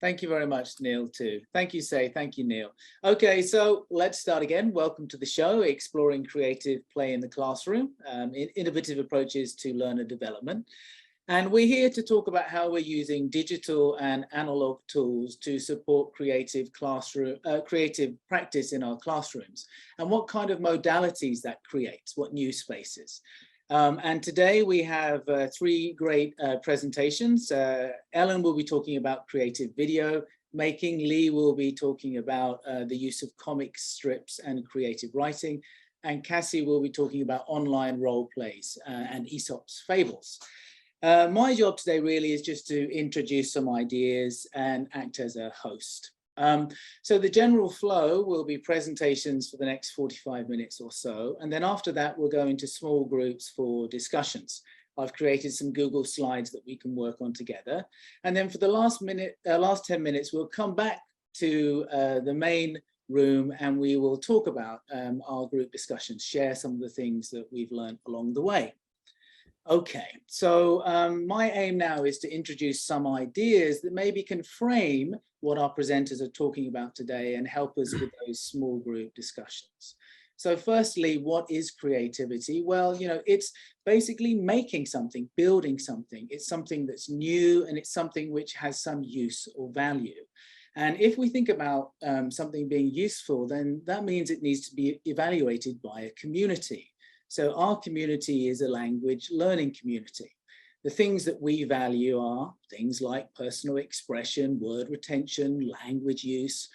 Thank you very much, Neil, too. Thank you, Say. Thank you, Neil. Okay, so let's start again. Welcome to the show, Exploring Creative Play in the Classroom, Innovative Approaches to Learner Development. And we're here to talk about how we're using digital and analog tools to support creative practice in our classrooms, and what kind of modalities that creates, what new spaces. And today we have three great presentations. Ellen will be talking about creative video making. Lee will be talking about the use of comic strips and creative writing. And Cassie will be talking about online role plays and Aesop's Fables. My job today really is just to introduce some ideas and act as a host. So the general flow will be presentations for the next 45 minutes or so. And then after that, we'll go into small groups for discussions. I've created some Google slides that we can work on together. And then for the last 10 minutes, we'll come back to the main room and we will talk about our group discussions, share some of the things that we've learned along the way. Okay, so my aim now is to introduce some ideas that maybe can frame what our presenters are talking about today and help us with those small group discussions. So firstly, what is creativity? Well, you know, it's basically making something, building something. It's something that's new and it's something which has some use or value. And if we think about something being useful, then that means it needs to be evaluated by a community. So our community is a language learning community. The things that we value are things like personal expression, word retention, language use,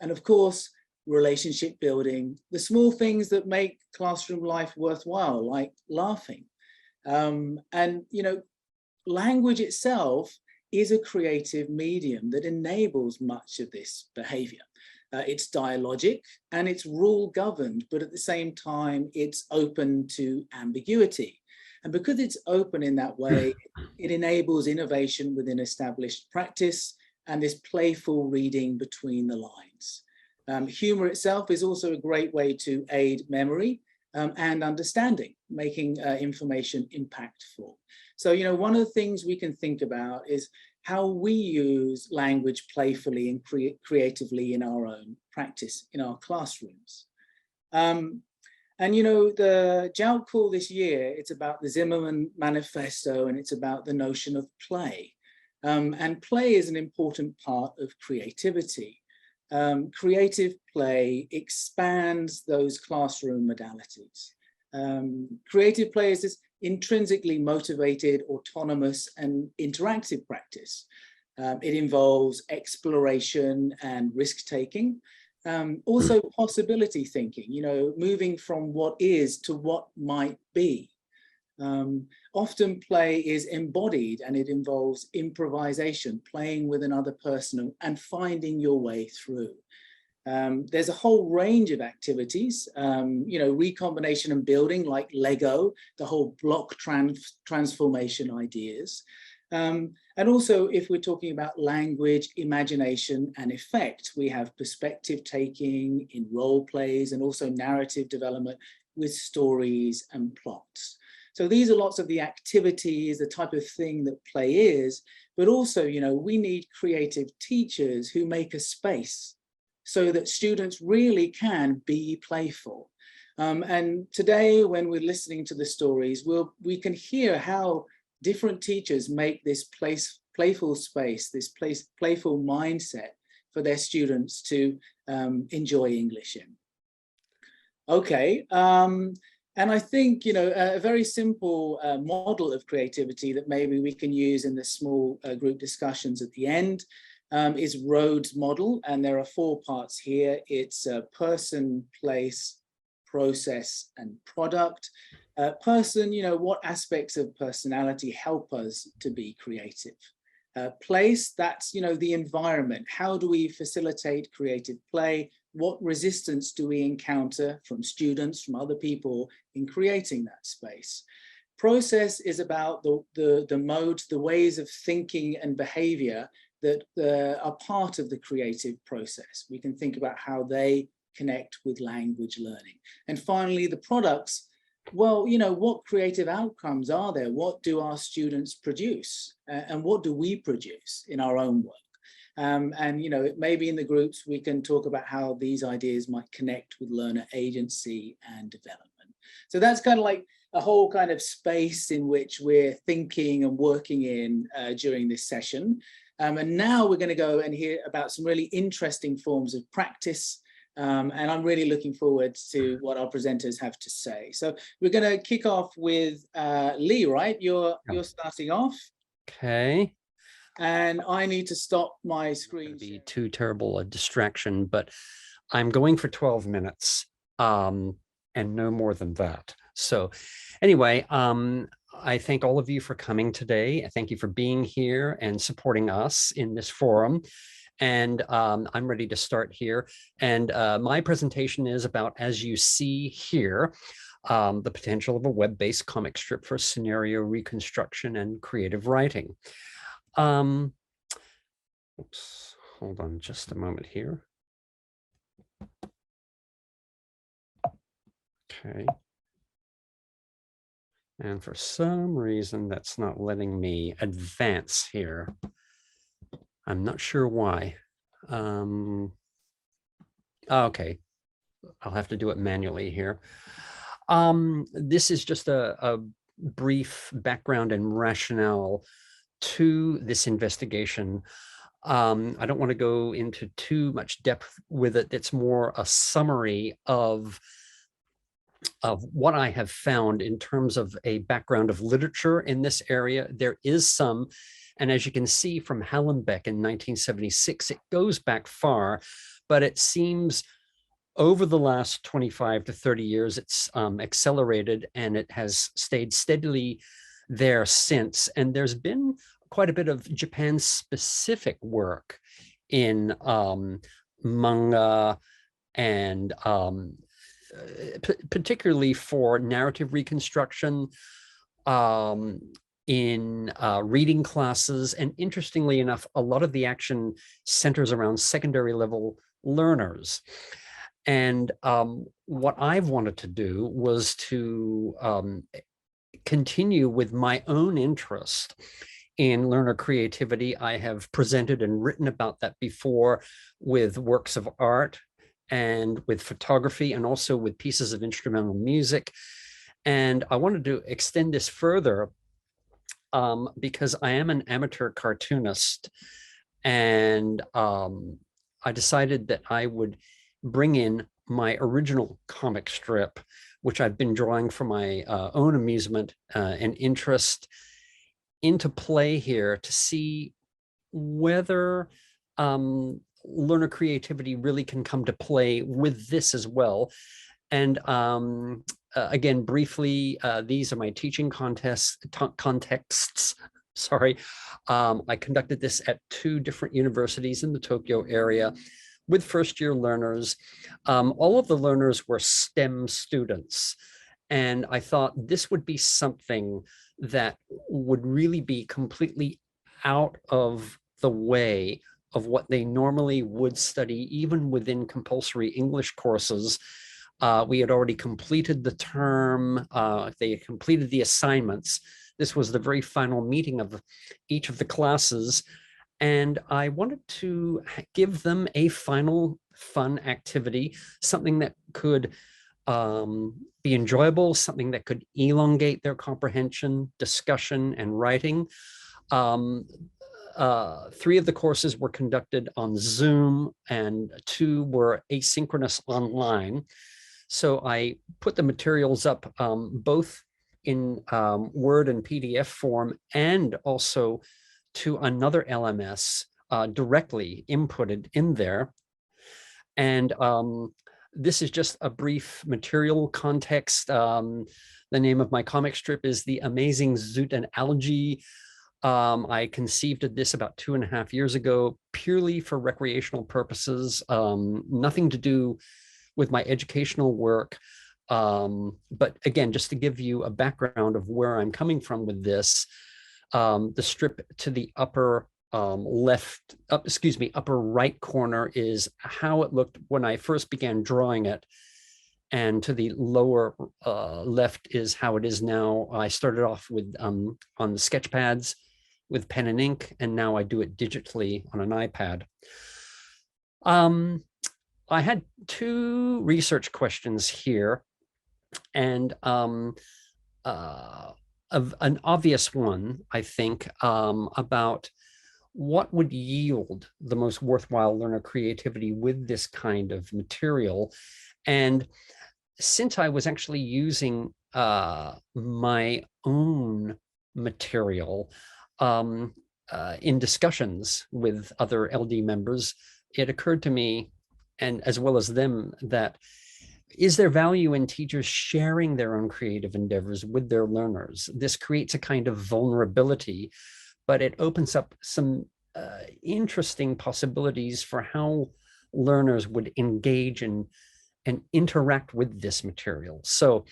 and of course, relationship building, the small things that make classroom life worthwhile, like laughing. And, you know, language itself is a creative medium that enables much of this behavior. It's dialogic and it's rule governed, but at the same time, it's open to ambiguity. And because it's open in that way, it enables innovation within established practice and this playful reading between the lines. Humour itself is also a great way to aid memory and understanding, making information impactful. So, you know, one of the things we can think about is how we use language playfully and creatively in our own practice, in our classrooms. And, you know, the JALTCALL this year, it's about the Zimmerman Manifesto and it's about the notion of play. And play is an important part of creativity. Creative play expands those classroom modalities. Creative play is this intrinsically motivated, autonomous and interactive practice. It involves exploration and risk-taking, also possibility thinking, you know, moving from what is to what might be. Often play is embodied and it involves improvisation, playing with another person and finding your way through. There's a whole range of activities, you know, recombination and building like Lego, the whole block transformation ideas. And also, if we're talking about language, imagination and effect, we have perspective taking in role plays and also narrative development with stories and plots. So these are lots of the activities, the type of thing that play is, but also, you know, we need creative teachers who make a space so that students really can be playful. And today, when we're listening to the stories, we can hear how different teachers make this playful space, this playful mindset for their students to enjoy English in. Okay, and I think, you know, a very simple model of creativity that maybe we can use in the small group discussions at the end is Rhodes' model, and there are 4 parts here. It's person, place, process, and product. Person, you know, what aspects of personality help us to be creative? Place, that's, you know, the environment. How do we facilitate creative play? What resistance do we encounter from students, from other people in creating that space? Process is about the modes, the ways of thinking and behavior that are part of the creative process. We can think about how they connect with language learning. And finally, the products, well, you know, what creative outcomes are there? What do our students produce? And what do we produce in our own work? And, you know, maybe in the groups, we can talk about how these ideas might connect with learner agency and development. So that's kind of like a whole kind of space in which we're thinking and working in during this session. And now we're going to go and hear about some really interesting forms of practice. And I'm really looking forward to what our presenters have to say. So we're going to kick off with Lee, right? You're starting off. Okay. And I need to stop my screen. Be too terrible a distraction, but I'm going for 12 minutes and no more than that. So anyway, I thank all of you for coming today. I thank you for being here and supporting us in this forum. And I'm ready to start here. And my presentation is about, as you see here, the potential of a web-based comic strip for scenario reconstruction and creative writing. Oops, hold on just a moment here. Okay. And for some reason, that's not letting me advance here. I'm not sure why. Okay, I'll have to do it manually here. This is just a brief background and rationale to this investigation. I don't want to go into too much depth with it. It's more a summary of what I have found in terms of a background of literature in this area. There is some, and as you can see from Hallenbeck in 1976, it goes back far, but it seems over the last 25 to 30 years, it's accelerated, and it has stayed steadily there since. And there's been quite a bit of Japan-specific work in manga and particularly for narrative reconstruction, in reading classes. And interestingly enough, a lot of the action centers around secondary level learners. And what I've wanted to do was to continue with my own interest in learner creativity. I have presented and written about that before with works of art and with photography, and also with pieces of instrumental music. And I wanted to extend this further because I am an amateur cartoonist, and I decided that I would bring in my original comic strip, which I've been drawing for my own amusement and interest, into play here to see whether learner creativity really can come to play with this as well. And again, briefly, these are my teaching contexts. Sorry, I conducted this at 2 different universities in the Tokyo area with first-year learners. All of the learners were STEM students, and I thought this would be something that would really be completely out of the way of what they normally would study, even within compulsory English courses. We had already completed the term, they had completed the assignments. This was the very final meeting of each of the classes, and I wanted to give them a final fun activity, something that could be enjoyable, something that could elongate their comprehension, discussion, and writing. 3 of the courses were conducted on Zoom, and 2 were asynchronous online. So I put the materials up both in Word and PDF form, and also to another LMS directly inputted in there. And this is just a brief material context. The name of my comic strip is The Amazing Zoot and Algae. I conceived of this about 2.5 years ago, purely for recreational purposes, nothing to do with my educational work. But again, just to give you a background of where I'm coming from with this, the strip to the upper upper right corner is how it looked when I first began drawing it. And to the lower left is how it is now. I started off with on the sketch pads with pen and ink, and now I do it digitally on an iPad. I had two research questions here, and an obvious one, I think, about what would yield the most worthwhile learner creativity with this kind of material. And since I was actually using my own material in discussions with other LD members, it occurred to me, and as well as them, that is there value in teachers sharing their own creative endeavors with their learners? This creates a kind of vulnerability, but it opens up some interesting possibilities for how learners would engage in and interact with this material. So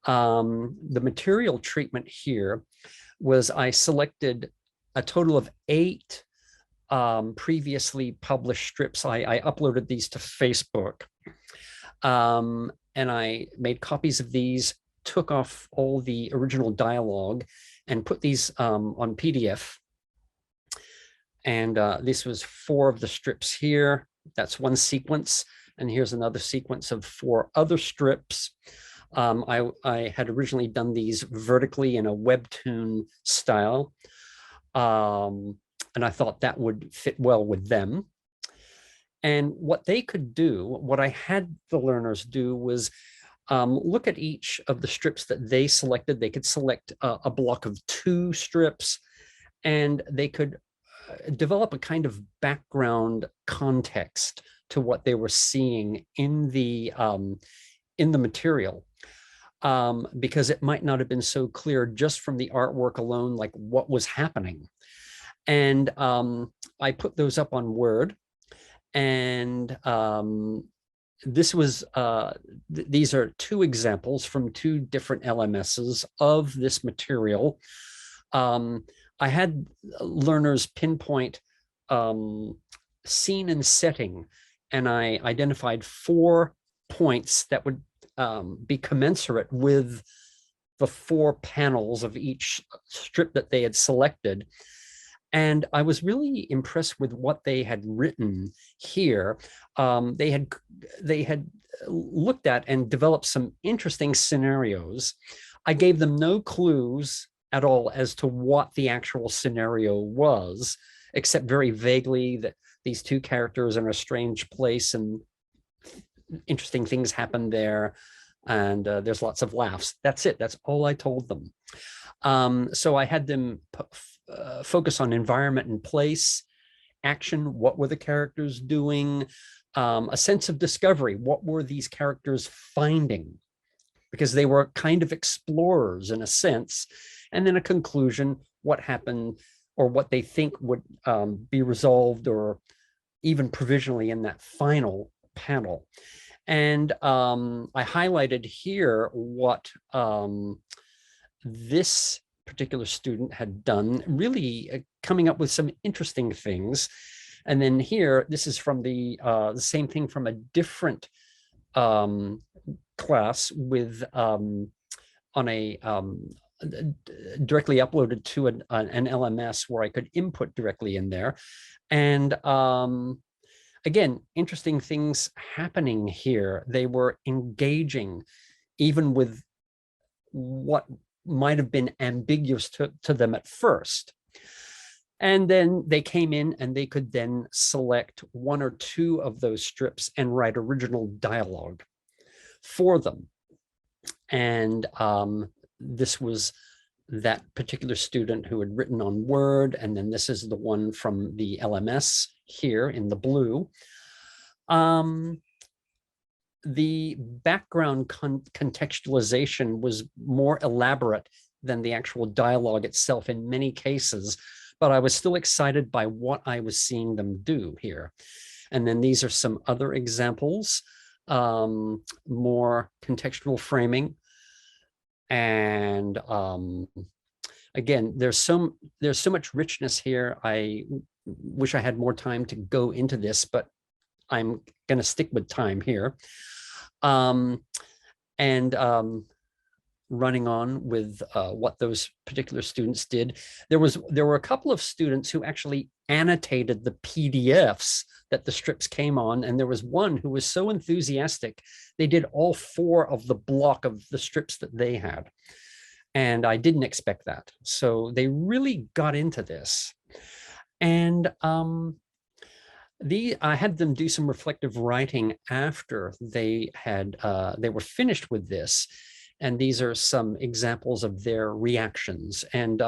the material treatment here was I selected a total of 8 previously published strips. I uploaded these to Facebook, and I made copies of these, took off all the original dialogue, and put these on PDF. And this was 4 of the strips here. That's one sequence. And here's another sequence of 4 other strips. I had originally done these vertically in a webtoon style. And I thought that would fit well with them. And what they could do, what I had the learners do, was look at each of the strips that they selected. They could select a block of 2 strips, and they could develop a kind of background context to what they were seeing in the material, because it might not have been so clear just from the artwork alone, like what was happening. And I put those up on Word, and this was these are 2 examples from 2 different LMSs of this material. I had learners pinpoint scene and setting, and I identified 4 points that would be commensurate with the 4 panels of each strip that they had selected. And I was really impressed with what they had written here. They had looked at and developed some interesting scenarios. I gave them no clues at all as to what the actual scenario was, except very vaguely that these 2 characters are in a strange place and interesting things happen there, and there's lots of laughs. That's it. That's all I told them. So I had them focus on environment and place, action, what were the characters doing, a sense of discovery, what were these characters finding, because they were kind of explorers in a sense, and then a conclusion, what happened or what they think would be resolved or even provisionally in that final panel. And I highlighted here what this particular student had done, really coming up with some interesting things. And then here, this is from the same thing from a different class with on a directly uploaded to an LMS where I could input directly in there. And again, interesting things happening here. They were engaging even with what might have been ambiguous to them at first. And then they came in and they could then select 1 or 2 of those strips and write original dialogue for them. And this was that particular student who had written on Word, and then this is the one from the LMS here in the blue. The background contextualization was more elaborate than the actual dialogue itself in many cases, but I was still excited by what I was seeing them do here. And then these are some other examples, more contextual framing. And again, there's so much richness here. I wish I had more time to go into this, but I'm going to stick with time here. running on with what those particular students did. There were a couple of students who actually annotated the PDFs that the strips came on, and there was one who was so enthusiastic they did all 4 of the block of the strips that they had, and I didn't expect that. So they really got into this, and I had them do some reflective writing after they were finished with this. And these are some examples of their reactions. And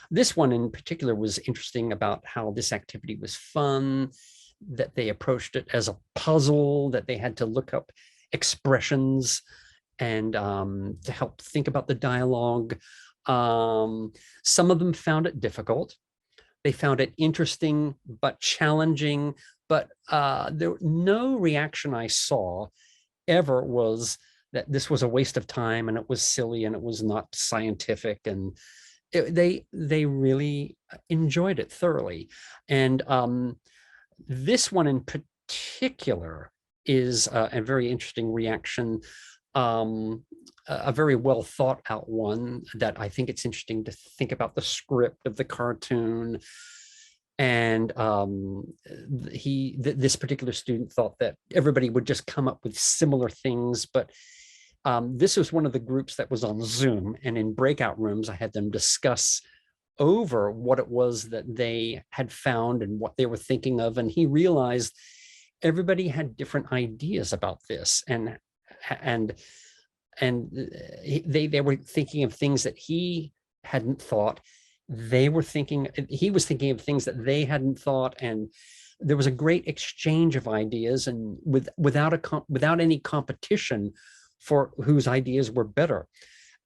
this one in particular was interesting about how this activity was fun, that they approached it as a puzzle, that they had to look up expressions and to help think about the dialogue. Some of them found it difficult. They found it interesting, but challenging. But no reaction I saw ever was that this was a waste of time and it was silly and it was not scientific, and they really enjoyed it thoroughly. And this one in particular is a very interesting reaction, a very well thought out one that I think it's interesting to think about the script of the cartoon. And this particular student thought that everybody would just come up with similar things, but this was one of the groups that was on Zoom, and in breakout rooms, I had them discuss over what it was that they had found and what they were thinking of. And he realized everybody had different ideas about this, and they were thinking of things that he hadn't thought. He was thinking of things that they hadn't thought, and there was a great exchange of ideas, and without any competition for whose ideas were better,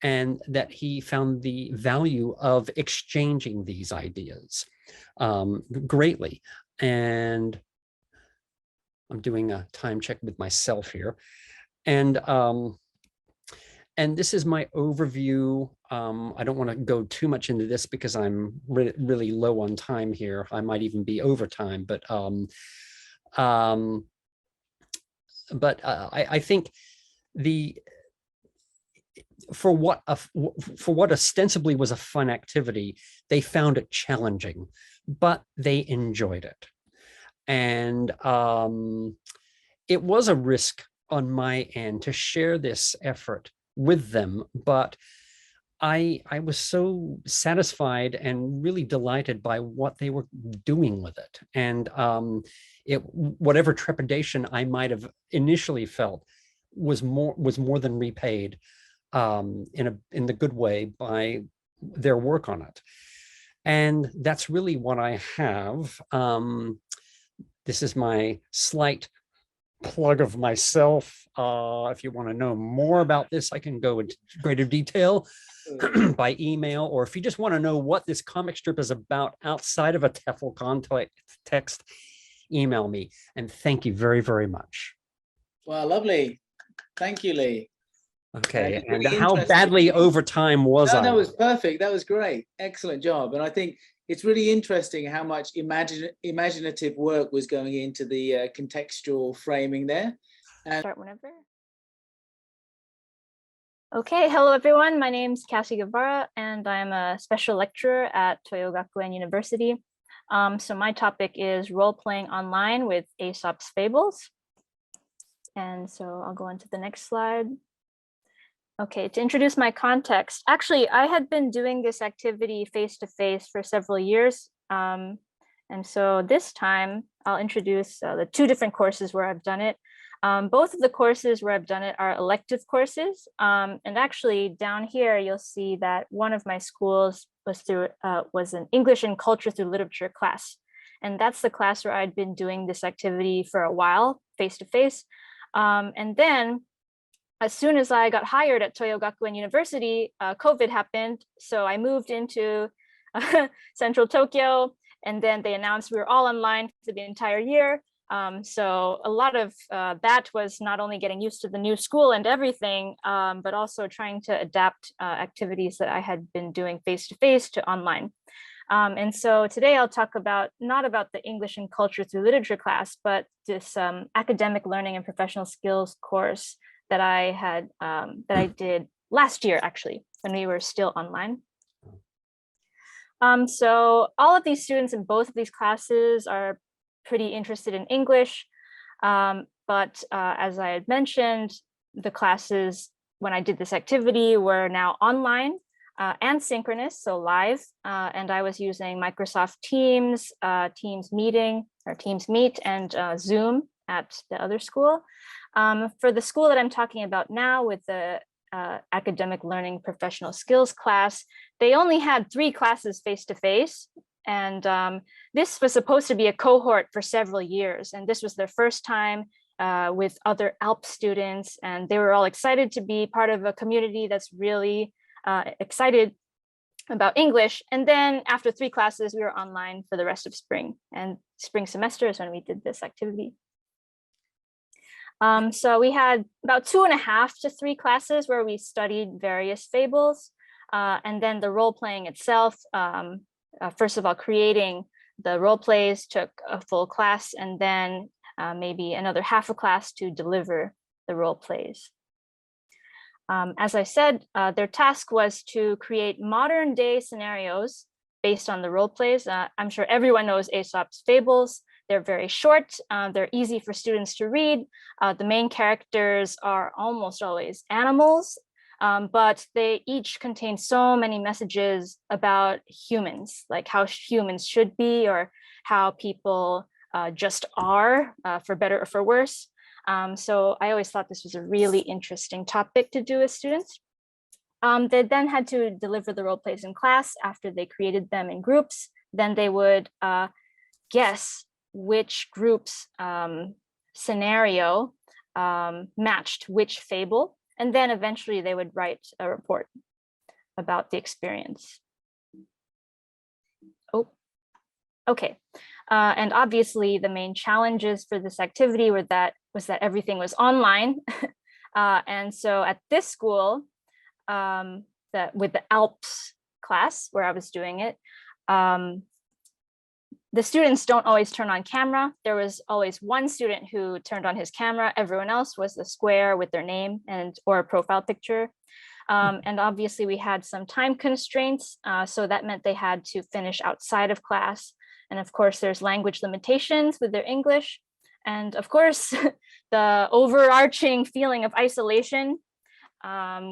and that he found the value of exchanging these ideas greatly. And I'm doing a time check with myself here. And this is my overview. I don't want to go too much into this because I'm really low on time here. I might even be over time, but I think for what ostensibly was a fun activity, they found it challenging, but they enjoyed it. And it was a risk on my end to share this effort with them, but I was so satisfied and really delighted by what they were doing with it. And whatever trepidation I might have initially felt was more than repaid in the good way by their work on it. And that's really what I have. This is my slight plug of myself. If you want to know more about this, I can go into greater detail by email, or if you just want to know what this comic strip is about outside of a TEFL context, email me. And thank you very, very much. Wow, lovely. Thank you, Lee. Okay, and how badly over time was I? That was perfect. That was great. Excellent job. And I think it's really interesting how much imaginative work was going into the contextual framing there. And start whenever. Okay, hello everyone. My name is Cassie Guevara, and I'm a special lecturer at Toyo Gakuen University. So my topic is role-playing online with Aesop's Fables. And so I'll go on to the next slide. Okay, to introduce my context, actually, I had been doing this activity face-to-face for several years. And so this time I'll introduce the 2 different courses where I've done it. Both of the courses where I've done it are elective courses. And actually down here, you'll see that one of my schools was an English and Culture through Literature class. And that's the class where I'd been doing this activity for a while, face-to-face. And then as soon as I got hired at Toyo Gakuen University, COVID happened. So I moved into central Tokyo, and then they announced we were all online for the entire year. So a lot of that was not only getting used to the new school and everything, but also trying to adapt activities that I had been doing face-to-face to online. And so today I'll talk about, not about the English and Culture through Literature class, but this academic learning and professional skills course that I had, that I did last year, actually, when we were still online. So all of these students in both of these classes are pretty interested in English. But as I had mentioned, the classes when I did this activity were now online and synchronous, so live. And I was using Microsoft Teams, Teams Meet, and Zoom at the other school. For the school that I'm talking about now with the academic learning professional skills class, they only had 3 classes face-to-face. And this was supposed to be a cohort for several years. And this was their first time with other ALP students. And they were all excited to be part of a community that's really excited about English. And then after 3 classes, we were online for the rest of spring. And spring semester is when we did this activity. So we had about 2.5 to 3 classes where we studied various fables. And then the role playing itself, first of all, creating the role plays took a full class, and then maybe another half a class to deliver the role plays. As I said, their task was to create modern day scenarios based on the role plays. I'm sure everyone knows Aesop's Fables. They're very short, they're easy for students to read. The main characters are almost always animals, but they each contain so many messages about humans, like how humans should be, or how people just are, for better or for worse. So I always thought this was a really interesting topic to do with students. They then had to deliver the role plays in class after they created them in groups. Then they would guess which group's scenario matched which fable. And then eventually they would write a report about the experience. Oh, okay. And obviously the main challenges for this activity was that everything was online. And so at this school, with the ALPS class where I was doing it, the students don't always turn on camera. There was always one student who turned on his camera. Everyone else was the square with their name or a profile picture. And obviously we had some time constraints. So that meant they had to finish outside of class. And of course, there's language limitations with their English. And of course, the overarching feeling of isolation,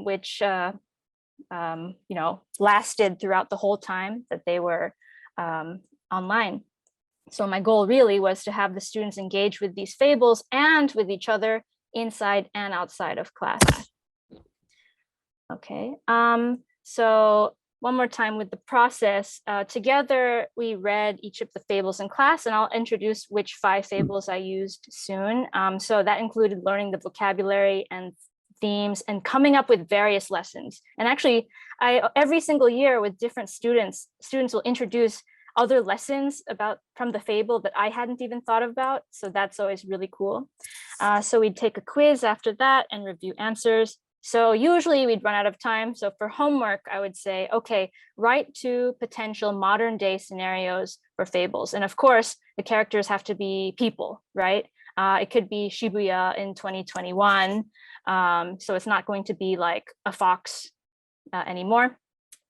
which lasted throughout the whole time that they were online. So my goal really was to have the students engage with these fables and with each other inside and outside of class. Okay, so one more time with the process. Together, we read each of the fables in class, and I'll introduce which 5 fables I used soon. So that included learning the vocabulary and themes and coming up with various lessons. And actually, every single year with different students will introduce other lessons from the fable that I hadn't even thought about. So that's always really cool. So we'd take a quiz after that and review answers. So usually we'd run out of time. So for homework, I would say, okay, write 2 potential modern day scenarios for fables. And of course, the characters have to be people, right? It could be Shibuya in 2021. So it's not going to be like a fox anymore.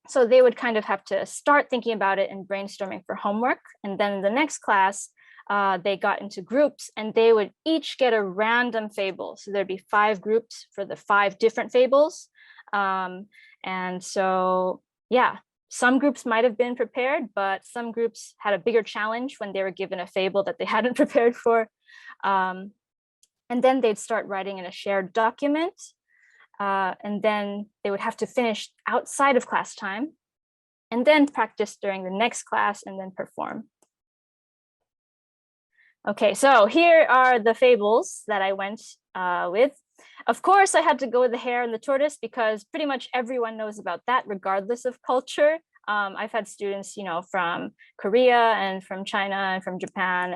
So they would kind of have to start thinking about it and brainstorming for homework. And then in the next class, they got into groups and they would each get a random fable. So there'd be 5 groups for the 5 different fables. And so, yeah, some groups might have been prepared, but some groups had a bigger challenge when they were given a fable that they hadn't prepared for. And then they'd start writing in a shared document. And then they would have to finish outside of class time and then practice during the next class and then perform. Okay, so here are the fables that I went with. Of course, I had to go with the hare and the tortoise because pretty much everyone knows about that regardless of culture. I've had students, from Korea and from China and from Japan,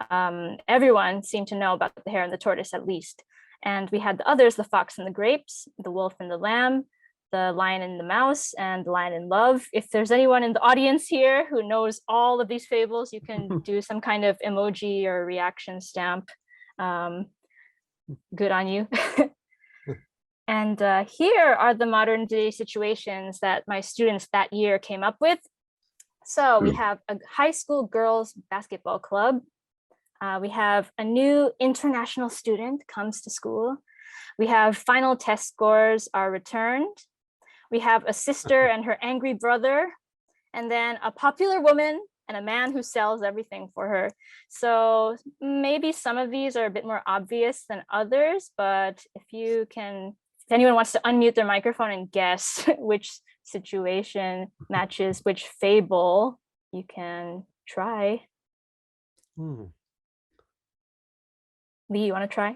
and everyone seemed to know about the hare and the tortoise at least. And we had the others, the fox and the grapes, the wolf and the lamb, the lion and the mouse, and the lion in love. If there's anyone in the audience here who knows all of these fables, you can do some kind of emoji or reaction stamp. Good on you. And here are the modern day situations that my students that year came up with. So we have a high school girls basketball club. We have a new international student comes to school. We have final test scores are returned. We have a sister and her angry brother, and then a popular woman and a man who sells everything for her. So maybe some of these are a bit more obvious than others, but if anyone wants to unmute their microphone and guess which situation matches which fable, you can try. Lee, you want to try?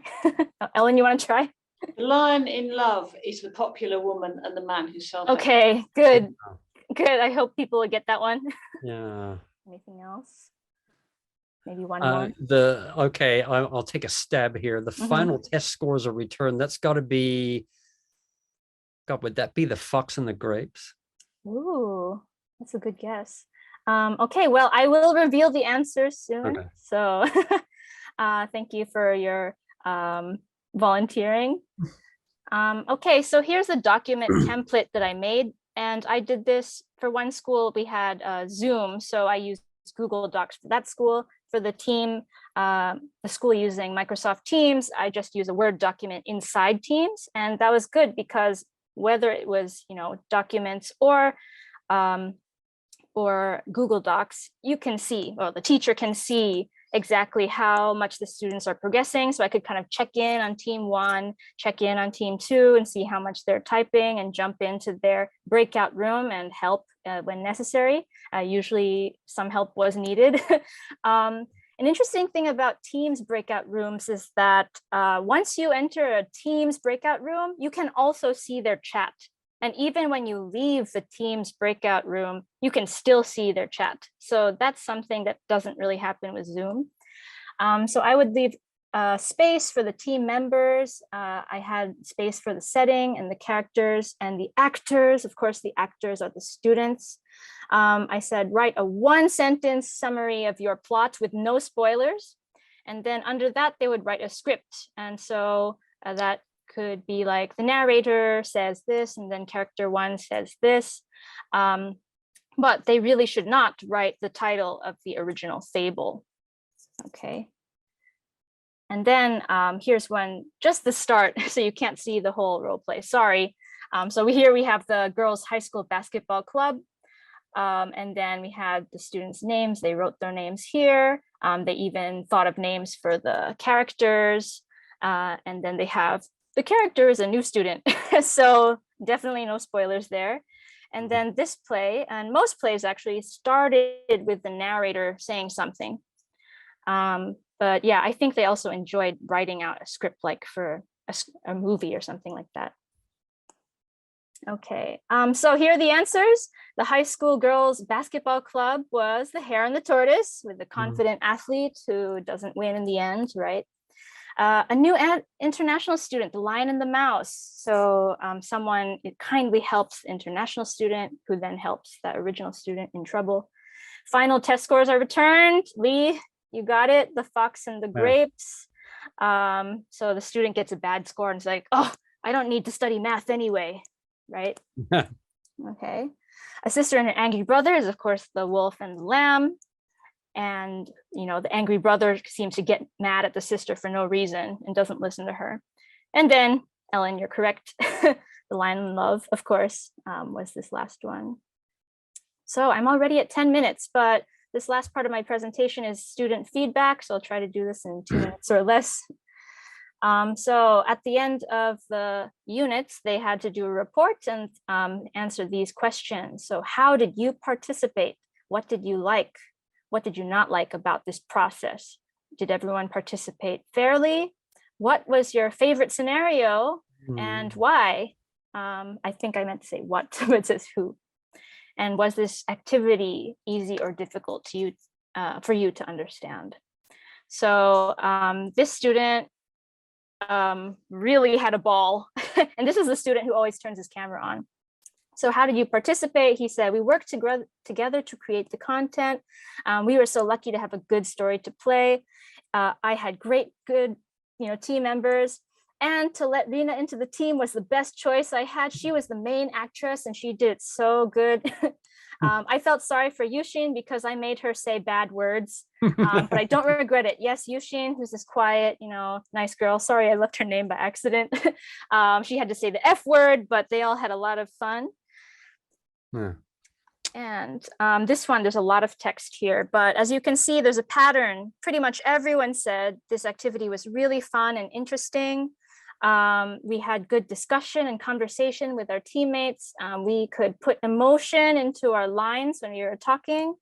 Ellen, you want to try? The lion in love is the popular woman and the man who sells. Okay, good. Good. I hope people will get that one. Yeah. Anything else? Maybe one more. Okay, I'll take a stab here. The final test scores are returned. That's got to be, God, would that be The Fox and the Grapes? Ooh, that's a good guess. Okay, well, I will reveal the answers soon. Okay. So thank you for your volunteering. Okay, so here's a document template that I made. And I did this for one school. We had Zoom, so I used Google Docs for that school. For the team, the school using Microsoft Teams, I just use a Word document inside Teams. And that was good because whether it was, documents or Google Docs, you can see, or the teacher can see exactly how much the students are progressing. So I could kind of check in on team 1, check in on team 2 and see how much they're typing and jump into their breakout room and help when necessary. Usually some help was needed. An interesting thing about Teams breakout rooms is that once you enter a Teams breakout room, you can also see their chat. And even when you leave the Teams breakout room, you can still see their chat. So that's something that doesn't really happen with Zoom. So I would leave space for the team members. I had space for the setting and the characters and the actors. Of course, the actors are the students. I said, write a 1-sentence summary of your plot with no spoilers. And then under that, they would write a script. And so that could be like the narrator says this and then character 1 says this, but they really should not write the title of the original fable. Okay. And then here's one, just the start, so you can't see the whole role play, sorry. So here we have the girls' high school basketball club. And then we had the students' names, they wrote their names here. They even thought of names for the characters. And then they have the character is a new student, so definitely no spoilers there. And then this play, and most plays actually started with the narrator saying something. But yeah, I think they also enjoyed writing out a script like for a movie or something like that. Okay, so here are the answers. The high school girls basketball club was the Hare and the Tortoise with the confident athlete who doesn't win in the end, right? A new international student, the Lion and the Mouse. So someone kindly helps the international student who then helps the original student in trouble. Final test scores are returned. Lee, you got it, The Fox and the Grapes. So the student gets a bad score and it's like, oh, I don't need to study math anyway, right? Okay. A sister and an angry brother is of course the Wolf and the Lamb. And, the angry brother seems to get mad at the sister for no reason and doesn't listen to her. And then, Ellen, you're correct. The Lion in Love, of course, was this last one. So I'm already at 10 minutes, but this last part of my presentation is student feedback. So I'll try to do this in 2 minutes or less. So at the end of the units, they had to do a report and answer these questions. So how did you participate? What did you like? What did you not like about this process? Did everyone participate fairly? What was your favorite scenario and why? I think I meant to say what, but it says who. And was this activity easy or difficult to you, for you to understand? So this student really had a ball. And this is the student who always turns his camera on. So how did you participate? He said, we worked together to create the content. We were so lucky to have a good story to play. I had good team members. And to let Rina into the team was the best choice I had. She was the main actress and she did it so good. I felt sorry for Yushin because I made her say bad words, but I don't regret it. Yes, Yushin, who's this quiet, nice girl. Sorry, I left her name by accident. She had to say the F word, but they all had a lot of fun. Yeah. And this one, there's a lot of text here, but as you can see, there's a pattern. Pretty much everyone said this activity was really fun and interesting. We had good discussion and conversation with our teammates. We could put emotion into our lines when we were talking.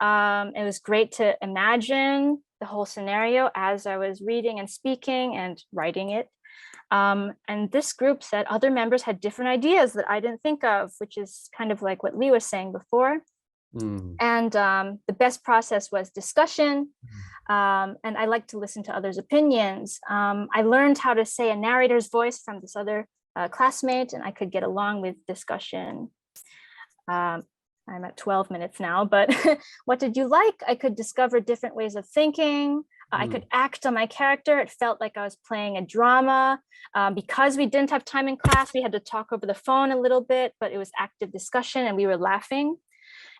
It was great to imagine the whole scenario as I was reading and speaking and writing it. And this group said other members had different ideas that I didn't think of, which is kind of like what Lee was saying before. And the best process was discussion. And I like to listen to others' opinions. I learned how to say a narrator's voice from this other classmate, and I could get along with discussion. I'm at 12 minutes now, but what did you like? I could discover different ways of thinking. I could act on my character. It felt like I was playing a drama. Because we didn't have time in class, we had to talk over the phone a little bit, but it was active discussion and we were laughing.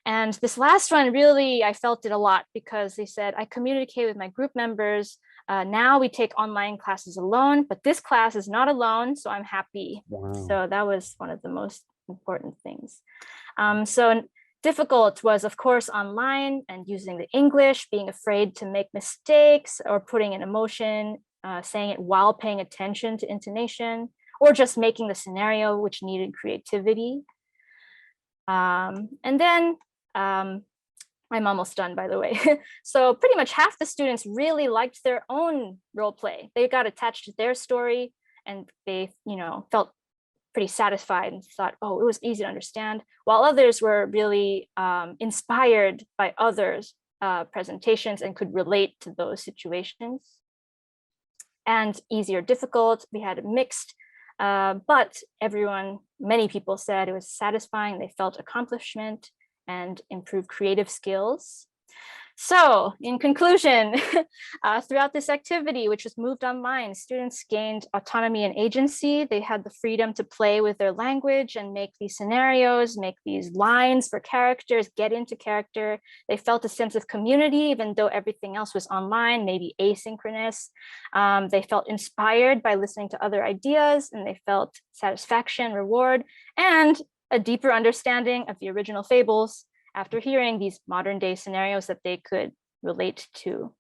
And this last one, really, I felt it a lot because they said, I communicate with my group members. Now we take online classes alone, but this class is not alone, so I'm happy. Wow. So that was one of the most important things. So difficult was, of course, online and using the English, being afraid to make mistakes or putting an emotion, saying it while paying attention to intonation, or just making the scenario, which needed creativity. And then I'm almost done, by the way. So pretty much half the students really liked their own role play. They got attached to their story and they, felt pretty satisfied and thought, oh, it was easy to understand, while others were really inspired by others' presentations and could relate to those situations. And easy or difficult, we had a mixed, but many people said it was satisfying. They felt accomplishment and improved creative skills. So in conclusion, throughout this activity, which was moved online, students gained autonomy and agency. They had the freedom to play with their language and make these scenarios, make these lines for characters, get into character. They felt a sense of community, even though everything else was online, maybe asynchronous. They felt inspired by listening to other ideas, and they felt satisfaction, reward, and a deeper understanding of the original fables after hearing these modern day scenarios that they could relate to.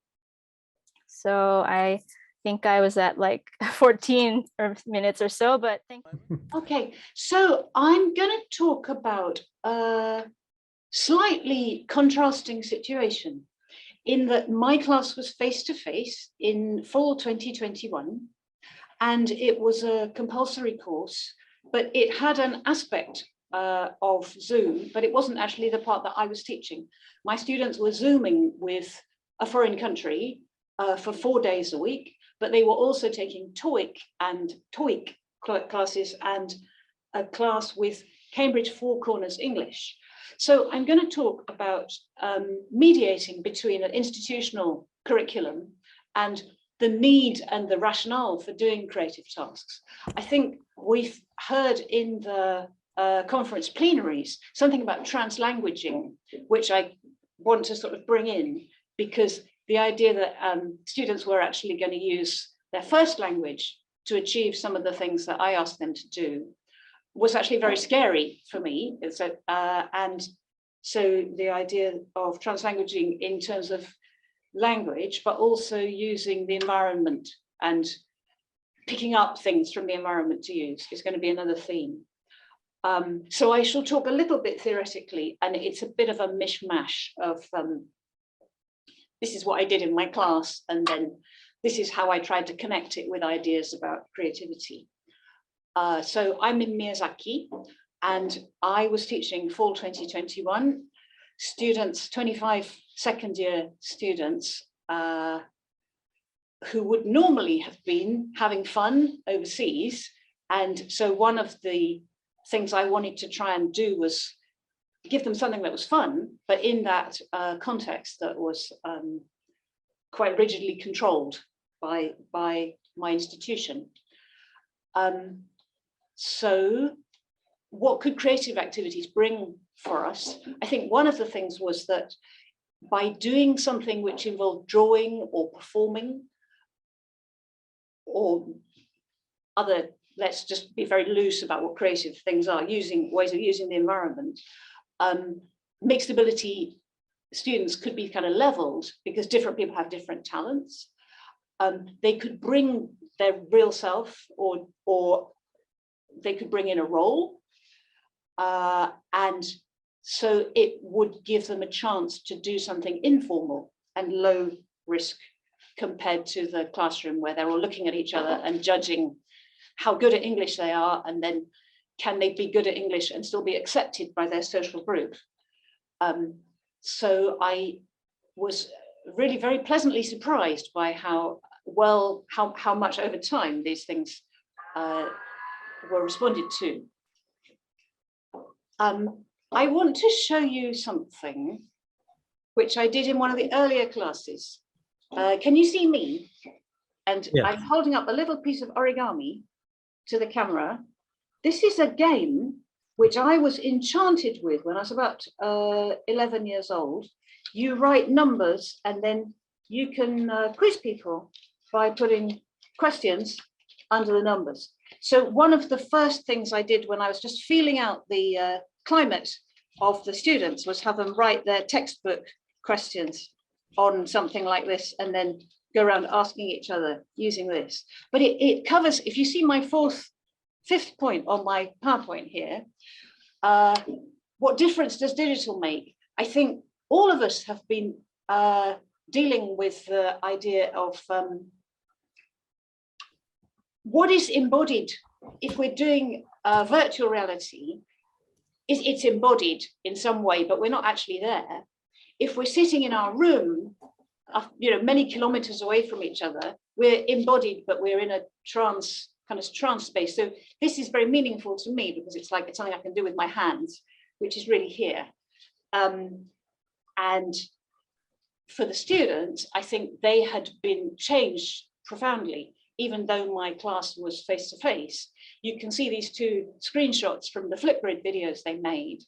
So I think I was at like 14 minutes or so, but thank you. Okay, so I'm going to talk about a slightly contrasting situation in that my class was face-to-face in fall 2021, and it was a compulsory course, but it had an aspect of Zoom, but it wasn't actually the part that I was teaching. My students were Zooming with a foreign country for 4 days a week, but they were also taking TOEIC classes and a class with Cambridge Four Corners English. So I'm going to talk about mediating between an institutional curriculum and the need and the rationale for doing creative tasks. I think we've heard in the conference plenaries something about translanguaging, which I want to sort of bring in, because the idea that students were actually going to use their first language to achieve some of the things that I asked them to do was actually very scary for me. And so the idea of translanguaging in terms of language, but also using the environment and picking up things from the environment to use is going to be another theme. So I shall talk a little bit theoretically, and it's a bit of a mishmash of this is what I did in my class, and then this is how I tried to connect it with ideas about creativity. So I'm in Miyazaki, and I was teaching fall 2021 students, 25 second year students who would normally have been having fun overseas. And so one of the things I wanted to try and do was give them something that was fun, but in that context that was quite rigidly controlled by my institution. So what could creative activities bring for us? I think one of the things was that by doing something which involved drawing or performing or other, let's just be very loose about what creative things are, using ways of using the environment, mixed ability students could be kind of leveled because different people have different talents. They could bring their real self, or they could bring in a role. And so it would give them a chance to do something informal and low risk compared to the classroom where they're all looking at each other and judging how good at English they are, and then can they be good at English and still be accepted by their social group. So I was really very pleasantly surprised by how much over time these things were responded to. I want to show you something which I did in one of the earlier classes. Can you see me? And yeah. I'm holding up a little piece of origami to the camera. This is a game which I was enchanted with when I was about 11 years old. You write numbers and then you can quiz people by putting questions under the numbers. So one of the first things I did when I was just feeling out the climate of the students was have them write their textbook questions on something like this and then go around asking each other using this. But it covers, if you see my fifth point on my PowerPoint here, what difference does digital make? I think all of us have been dealing with the idea of what is embodied. If we're doing virtual reality, it's embodied in some way, but we're not actually there. If we're sitting in our room, many kilometers away from each other, we're embodied, but we're in a trance space. So this is very meaningful to me because it's like it's something I can do with my hands, which is really here. And for the students, I think they had been changed profoundly. Even though my class was face-to-face, you can see these two screenshots from the Flipgrid videos they made.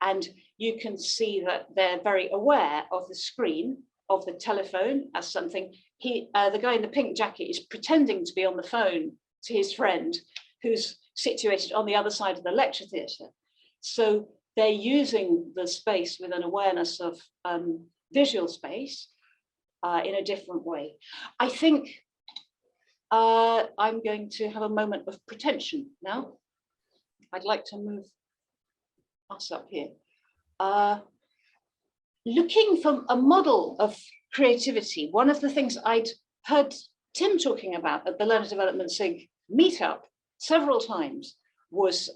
And you can see that they're very aware of the screen, of the telephone as something. The guy in the pink jacket is pretending to be on the phone to his friend who's situated on the other side of the lecture theatre. So they're using the space with an awareness of visual space in a different way. I think I'm going to have a moment of pretension now. I'd like to move us up here. Looking from a model of creativity, one of the things I'd heard Tim talking about at the Learner Development SIG meetup several times was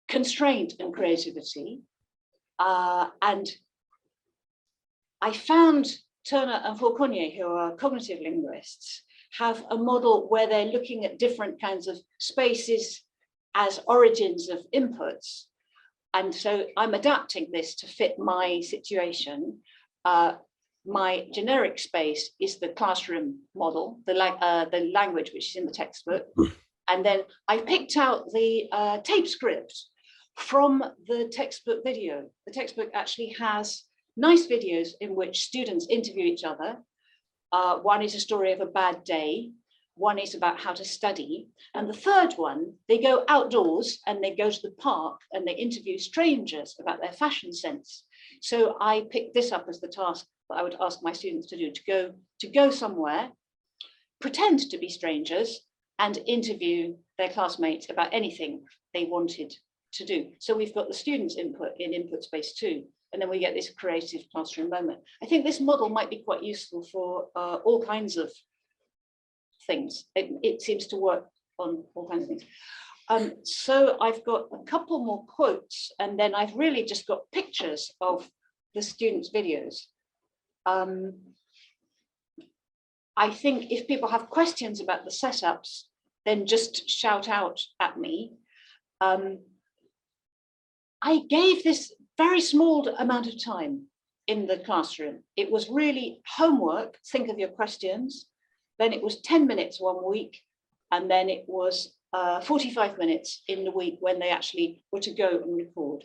constraint and creativity. And I found Turner and Fauconnier, who are cognitive linguists, have a model where they're looking at different kinds of spaces as origins of inputs. And so I'm adapting this to fit my situation. My generic space is the classroom model, the language which is in the textbook. And then I picked out the tape script from the textbook video. The textbook actually has nice videos in which students interview each other. One is a story of a bad day. One is about how to study. And the third one, they go outdoors and they go to the park and they interview strangers about their fashion sense. So I picked this up as the task that I would ask my students to do, to go somewhere, pretend to be strangers and interview their classmates about anything they wanted to do. So we've got the students' input in input space too. And then we get this creative classroom moment. I think this model might be quite useful for all kinds of things. It seems to work on all kinds of things. So I've got a couple more quotes, and then I've really just got pictures of the students' videos. I think if people have questions about the setups, then just shout out at me. I gave this very small amount of time in the classroom. It was really homework, think of your questions. Then it was 10 minutes one week, And then it was 45 minutes in the week when they actually were to go and record.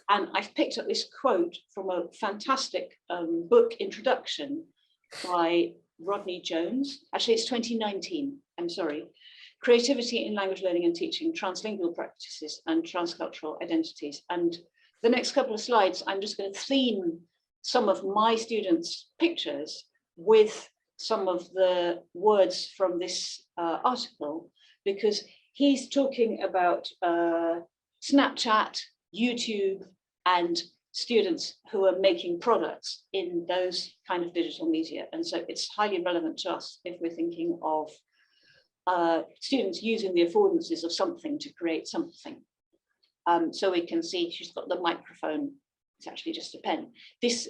And I've picked up this quote from a fantastic book introduction by Rodney Jones. Actually, it's 2019, I'm sorry. Creativity in Language Learning and Teaching, Translingual Practices and Transcultural Identities. And the next couple of slides, I'm just going to theme some of my students' pictures with some of the words from this article, because he's talking about Snapchat, YouTube, and students who are making products in those kind of digital media. And so it's highly relevant to us if we're thinking of students using the affordances of something to create something. So we can see she's got the microphone. It's actually just a pen. This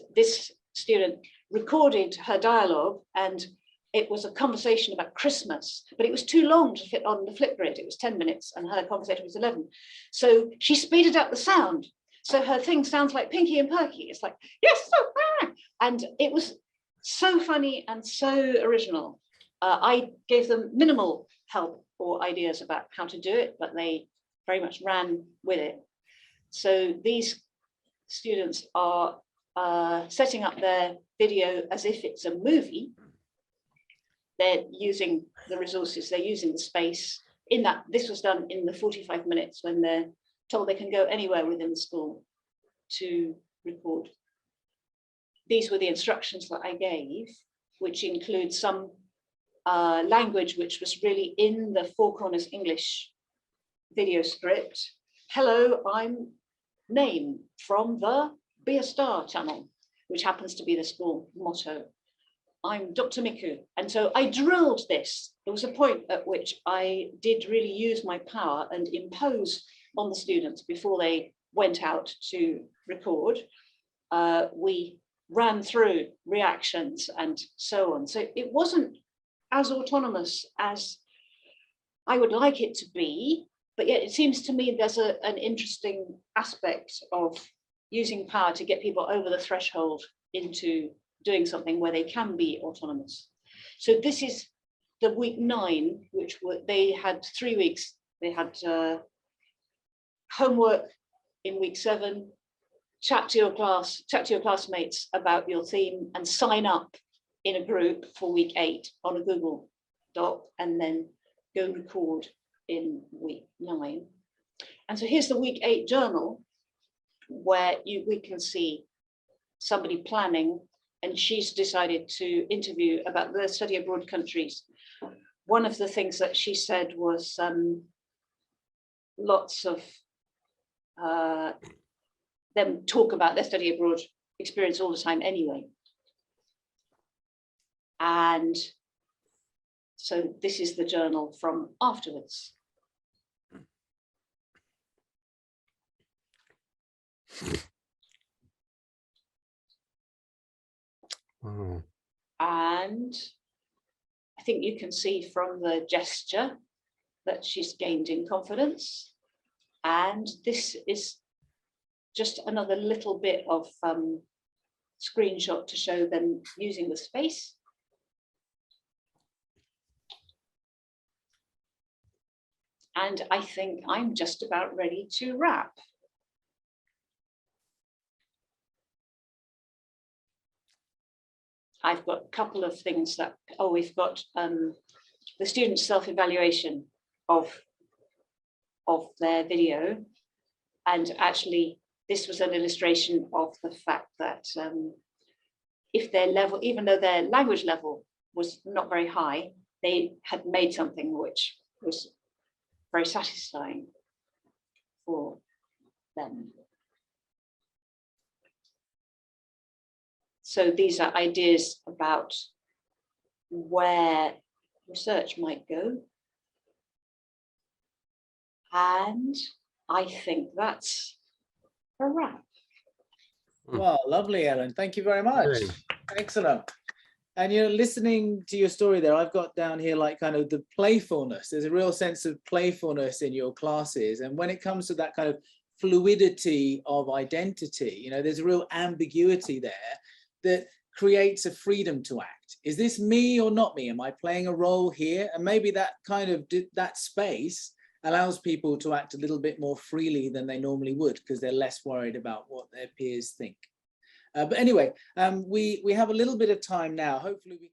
student recorded her dialogue, and it was a conversation about Christmas, but it was too long to fit on the Flipgrid. It was 10 minutes and her conversation was 11. So she speeded up the sound. So her thing sounds like Pinky and Perky. It's like, yes, so, and it was so funny and so original. I gave them minimal help or ideas about how to do it, but they very much ran with it. So these students are setting up their video as if it's a movie. They're using the resources, they're using the space. In that, this was done in the 45 minutes when they're told they can go anywhere within the school to record. These were the instructions that I gave, which include some language which was really in the Four Corners English video script. Hello, I'm Name from the Be a Star channel, which happens to be the school motto. I'm Dr. Miku. And so I drilled this. There was a point at which I did really use my power and impose on the students before they went out to record. We ran through reactions and so on. So it wasn't as autonomous as I would like it to be, but yet it seems to me there's an interesting aspect of using power to get people over the threshold into doing something where they can be autonomous. So this is the week 9, which they had 3 weeks. They had homework in week 7, chat to your classmates about your theme and sign up in a group for week 8 on a Google Doc, and then go record in week 9. And so here's the week 8 journal, where we can see somebody planning, and she's decided to interview about the study abroad countries. One of the things that she said was lots of them talk about their study abroad experience all the time anyway. And so this is the journal from afterwards. Wow. And I think you can see from the gesture that she's gained in confidence. And this is just another little bit of screenshot to show them using the space. And I think I'm just about ready to wrap. I've got a couple of things that, we've got the student self-evaluation of their video. And actually, this was an illustration of the fact that if their level, even though their language level was not very high, they had made something which was very satisfying for them. So these are ideas about where research might go. And I think that's a wrap. Well, lovely, Ellen. Thank you very much. Great. Excellent. And you're listening to your story there. I've got down here like kind of the playfulness. There's a real sense of playfulness in your classes. And when it comes to that kind of fluidity of identity, you know, there's a real ambiguity there that creates a freedom to act. Is this me or not me? Am I playing a role here? And maybe that kind of, that space allows people to act a little bit more freely than they normally would, because they're less worried about what their peers think. But anyway, we have a little bit of time now. Hopefully we